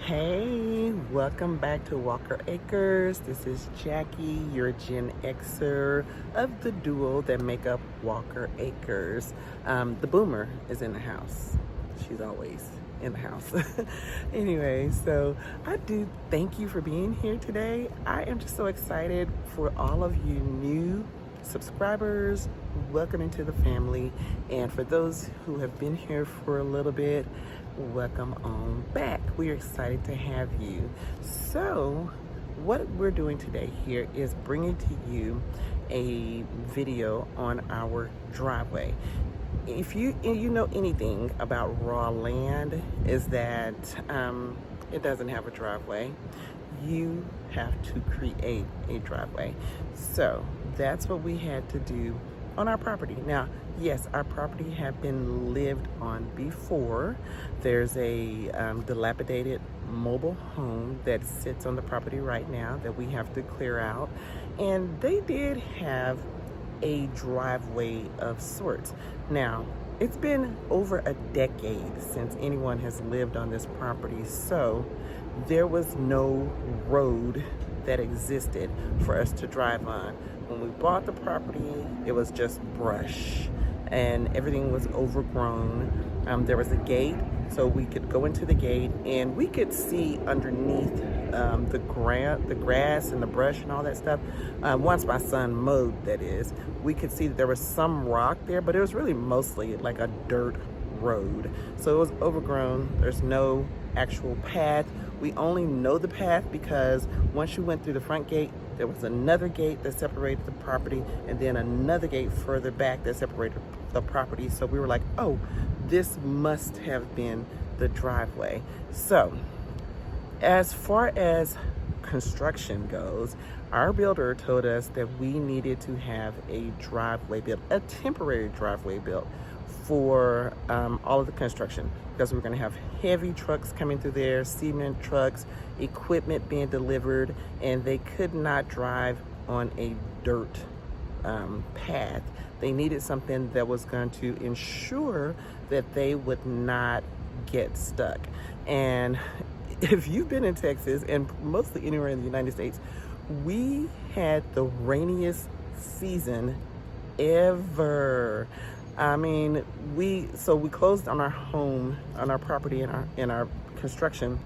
Hey, welcome back to Walker Acres. This is Jackie, your Gen Xer of the duo that make up Walker Acres. The boomer is in the house. She's always in the house. Anyway, so I do thank you for being here today. I am just so excited for all of you new subscribers. Welcome into the family. And for those who have been here for a little bit, welcome on back. We're excited to have you. So what we're doing today here is bringing to you a video on our driveway. If you know anything about raw land, is that it doesn't have a driveway. You have to create a driveway. So that's what we had to do on our property. Now, yes, our property had been lived on before. There's a dilapidated mobile home that sits on the property right now that we have to clear out. And they did have a driveway of sorts. Now, it's been over a decade since anyone has lived on this property, so there was no road that existed for us to drive on. When we bought the property, it was just brush and everything was overgrown. There was a gate, so we could go into the gate and we could see underneath the grass and the brush and all that stuff. Once my son mowed, that is, we could see that there was some rock there, but it was really mostly like a dirt road. So it was overgrown. There's no actual path. We only know the path because once you went through the front gate, there was another gate that separated the property, and then another gate further back that separated the property. So we were like, oh, this must have been the driveway. So as far as construction goes, our builder told us that we needed to have a driveway built, a temporary driveway built for all of the construction, because we're going to have heavy trucks coming through there, cement trucks, equipment being delivered, and they could not drive on a dirt path. They needed something that was going to ensure that they would not get stuck. And if you've been in Texas, and mostly anywhere in the United States, we had the rainiest season ever. I mean, we closed on our home, on our property, in our construction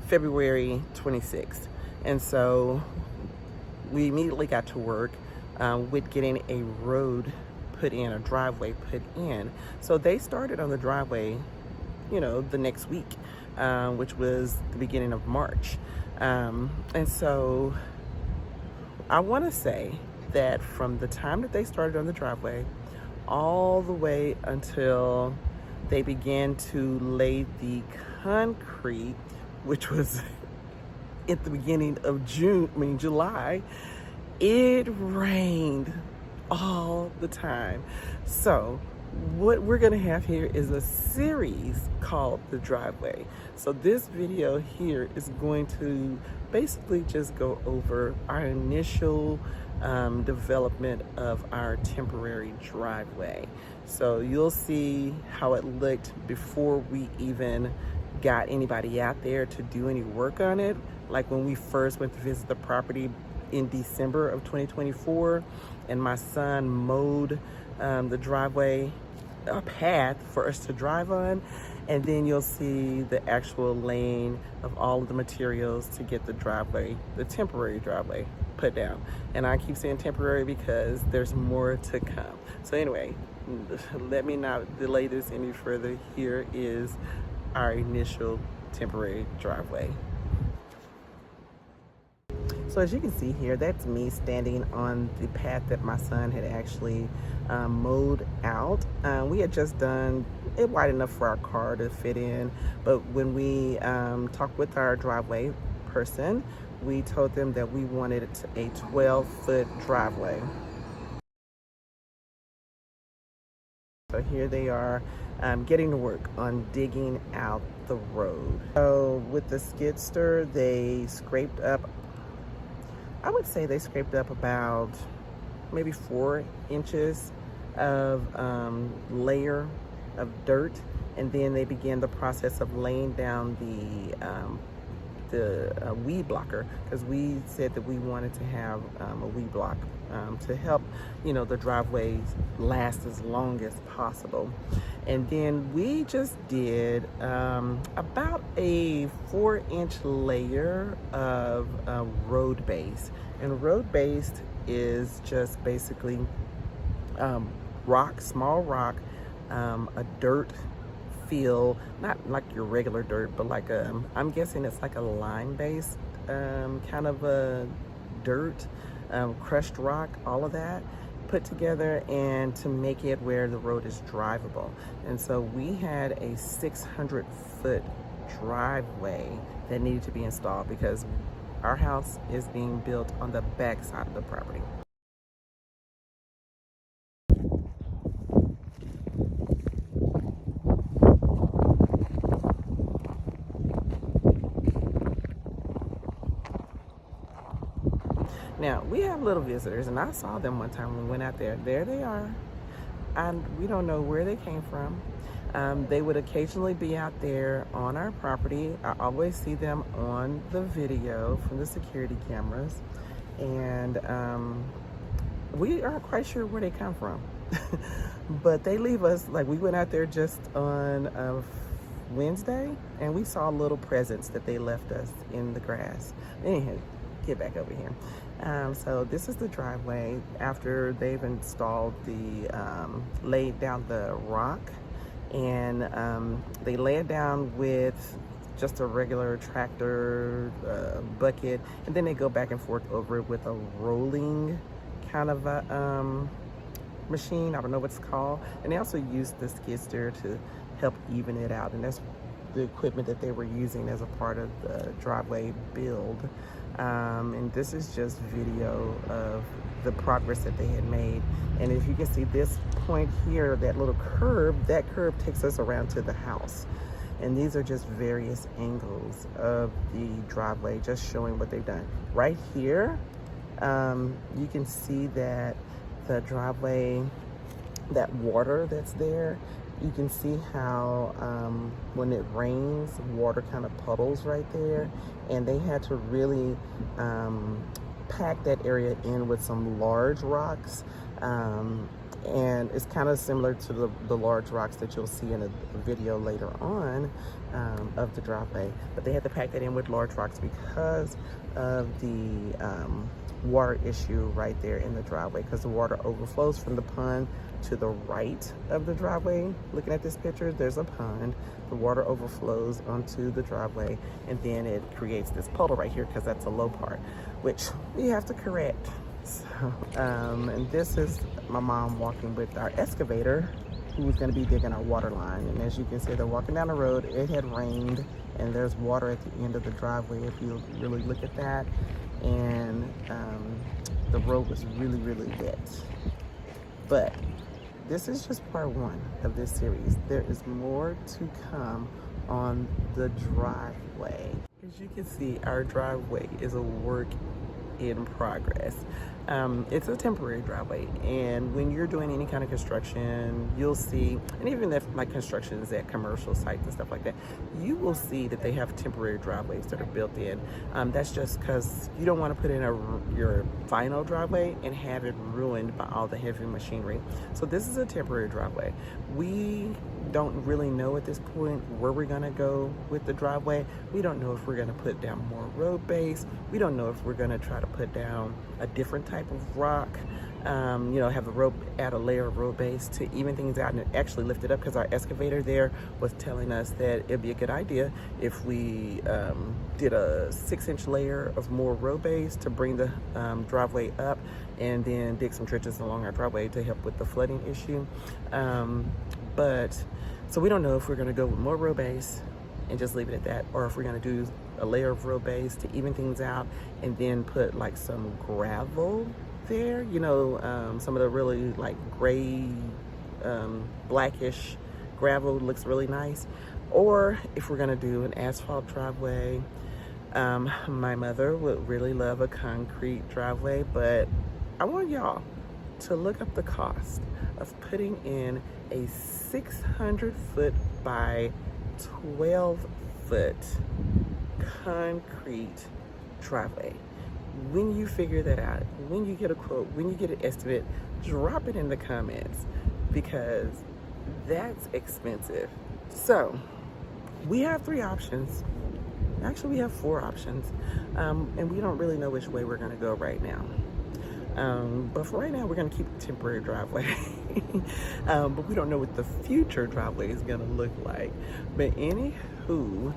February 26th. And so we immediately got to work with getting a road put in, a driveway put in. So they started on the driveway, the next week, which was the beginning of March. And so I want to say that from the time that they started on the driveway all the way until they began to lay the concrete, which was at the beginning of July, it rained all the time. So what we're gonna have here is a series called The Driveway. So this video here is going to basically just go over our initial development of our temporary driveway. So you'll see how it looked before we even got anybody out there to do any work on it. Like when we first went to visit the property in December of 2024, and my son mowed the driveway, a path for us to drive on, and then you'll see the actual laying of all of the materials to get the driveway, the temporary driveway, put down. And I keep saying temporary because there's more to come. So anyway, let me not delay this any further. Here is our initial temporary driveway. So as you can see here, that's me standing on the path that my son had actually mowed out. We had just done it wide enough for our car to fit in, but when we talked with our driveway person, we told them that we wanted a 12-foot driveway. So here they are getting to work on digging out the road. So with the skid steer, they scraped up, I would say they scraped up about maybe 4 inches of layer of dirt and then they began the process of laying down the weed blocker, because we said that we wanted to have a weed block to help, the driveways last as long as possible. And then we just did about a 4-inch layer of road base. And road based is just basically rock, small rock, a dirt feel, not like your regular dirt, but like I'm guessing it's like a lime based kind of a dirt, crushed rock, all of that put together, and to make it where the road is drivable. And so we had a 600-foot driveway that needed to be installed because our house is being built on the back side of the property. Now, we have little visitors, and I saw them one time when we went out there. There they are. And we don't know where they came from. They would occasionally be out there on our property. I always see them on the video from the security cameras. And we aren't quite sure where they come from. But they leave us, like we went out there just on Wednesday, and we saw little presents that they left us in the grass. Anyhow, get back over here. So this is the driveway after they've installed laid down the rock, and they lay it down with just a regular tractor bucket, and then they go back and forth over it with a rolling kind of a machine. I don't know what it's called. And they also use the skid steer to help even it out, and that's the equipment that they were using as a part of the driveway build. And this is just video of the progress that they had made. And if you can see this point here, that little curve, that curve takes us around to the house. And these are just various angles of the driveway, just showing what they've done. Right here, you can see that the driveway, that water that's there, you can see how when it rains, water kind of puddles right there. And they had to really pack that area in with some large rocks. And it's kind of similar to the large rocks that you'll see in a video later on of the driveway. But they had to pack that in with large rocks because of the water issue right there in the driveway, because the water overflows from the pond to the right of the driveway. Looking at this picture, there's a pond. The water overflows onto the driveway, and then it creates this puddle right here because that's a low part, which we have to correct. So, and this is my mom walking with our excavator, who's going to be digging our water line. And as you can see, they're walking down the road. It had rained, and there's water at the end of the driveway if you really look at that. And the road was really, really wet. But this is just part one of this series. There is more to come on the driveway. As you can see, our driveway is a work in progress. It's a temporary driveway, and when you're doing any kind of construction, you'll see, and even if like construction is at commercial sites and stuff like that, you will see that they have temporary driveways that are built in. That's just because you don't want to put in your final driveway and have it ruined by all the heavy machinery. So this is a temporary driveway. We don't really know at this point where we're gonna go with the driveway. We don't know if we're gonna put down more road base. We don't know if we're gonna try to put down a different type of rock, have the rope, add a layer of road base to even things out and actually lift it up, because our excavator there was telling us that it'd be a good idea if we did a 6-inch layer of more road base to bring the driveway up, and then dig some trenches along our driveway to help with the flooding issue. So we don't know if we're going to go with more road base and just leave it at that, or if we're going to do a layer of road base to even things out and then put like some gravel there, some of the really like gray, blackish gravel looks really nice. Or if we're going to do an asphalt driveway. My mother would really love a concrete driveway, but I want y'all to look up the cost of putting in a 600-foot by 12-foot concrete driveway. When you figure that out, when you get a quote, when you get an estimate, drop it in the comments, because that's expensive. So we have 3 options. Actually, we have 4 options, and we don't really know which way we're going to go right now. But for right now, we're going to keep a temporary driveway. But we don't know what the future driveway is going to look like. But anywho,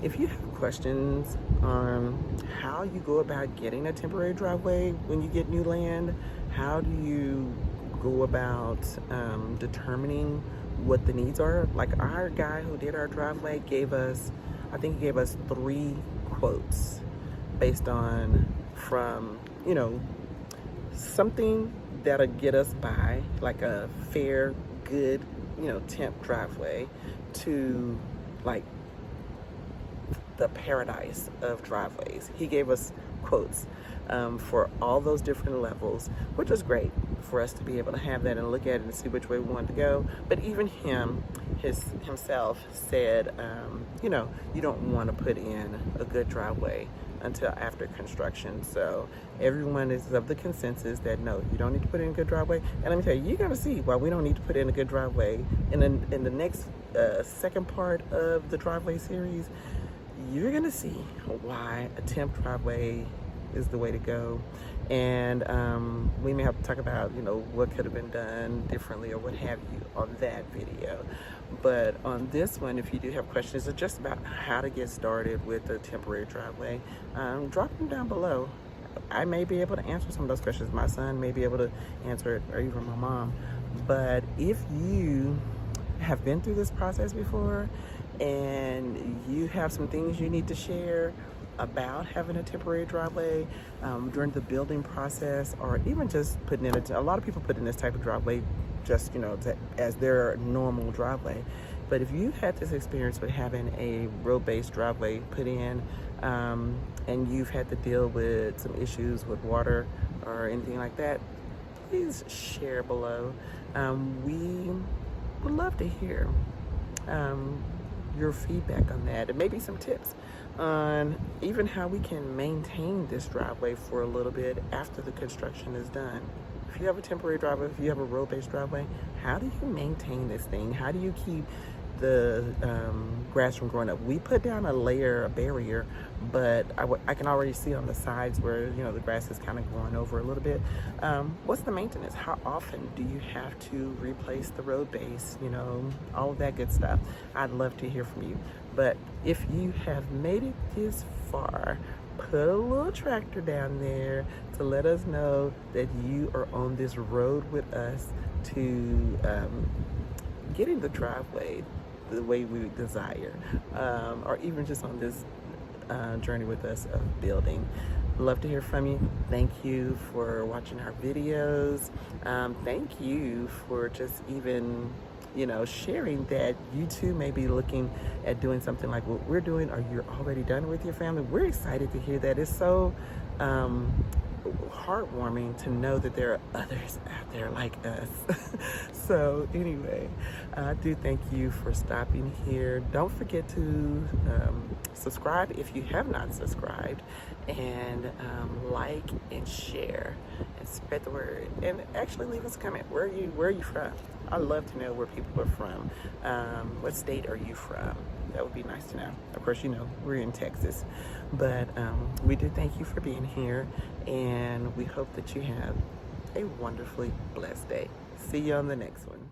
if you have questions on how you go about getting a temporary driveway when you get new land, how do you go about determining what the needs are? Like our guy who did our driveway I think he gave us 3 quotes based on from, something that'll get us by, like a fair, good, temp driveway, to like the paradise of driveways. He gave us quotes for all those different levels, which was great for us to be able to have that and look at it and see which way we wanted to go. But even himself said, you don't want to put in a good driveway until after construction. So everyone is of the consensus that no, you don't need to put in a good driveway. And let me tell you, you're gonna see why we don't need to put in a good driveway in the next second part of the driveway series. You're gonna see why a temp driveway is the way to go. And we may have to talk about, what could have been done differently or what have you on that video. But on this one, if you do have questions just about how to get started with a temporary driveway, drop them down below. I may be able to answer some of those questions. My son may be able to answer it, or even my mom. But if you have been through this process before and you have some things you need to share about having a temporary driveway during the building process, or even just putting in a lot of people put in this type of driveway just as their normal driveway. But if you've had this experience with having a road-based driveway put in, and you've had to deal with some issues with water or anything like that, please share below. We would love to hear your feedback on that, and maybe some tips on even how we can maintain this driveway for a little bit after the construction is done. If you have a temporary driveway, if you have a road-based driveway, how do you maintain this thing? How do you keep the grass from growing up? We put down a barrier, but I can already see on the sides where the grass is kind of growing over a little bit. What's the maintenance? How often do you have to replace the road base? All of that good stuff. I'd love to hear from you. But if you have made it this far, put a little tractor down there to let us know that you are on this road with us to getting the driveway the way we desire, or even just on this journey with us of building. Love to hear from you. Thank you for watching our videos. Thank you for just even sharing that you too may be looking at doing something like what we're doing, or you're already done with your family. We're excited to hear that. It's so heartwarming to know that there are others out there like us. So anyway, I do thank you for stopping here. Don't forget to subscribe if you have not subscribed, and like and share and spread the word, and actually leave us a comment. Where are you from? I'd love to know where people are from. What state are you from? That would be nice to know. Of course, we're in Texas, but we do thank you for being here, and we hope that you have a wonderfully blessed day. See you on the next one.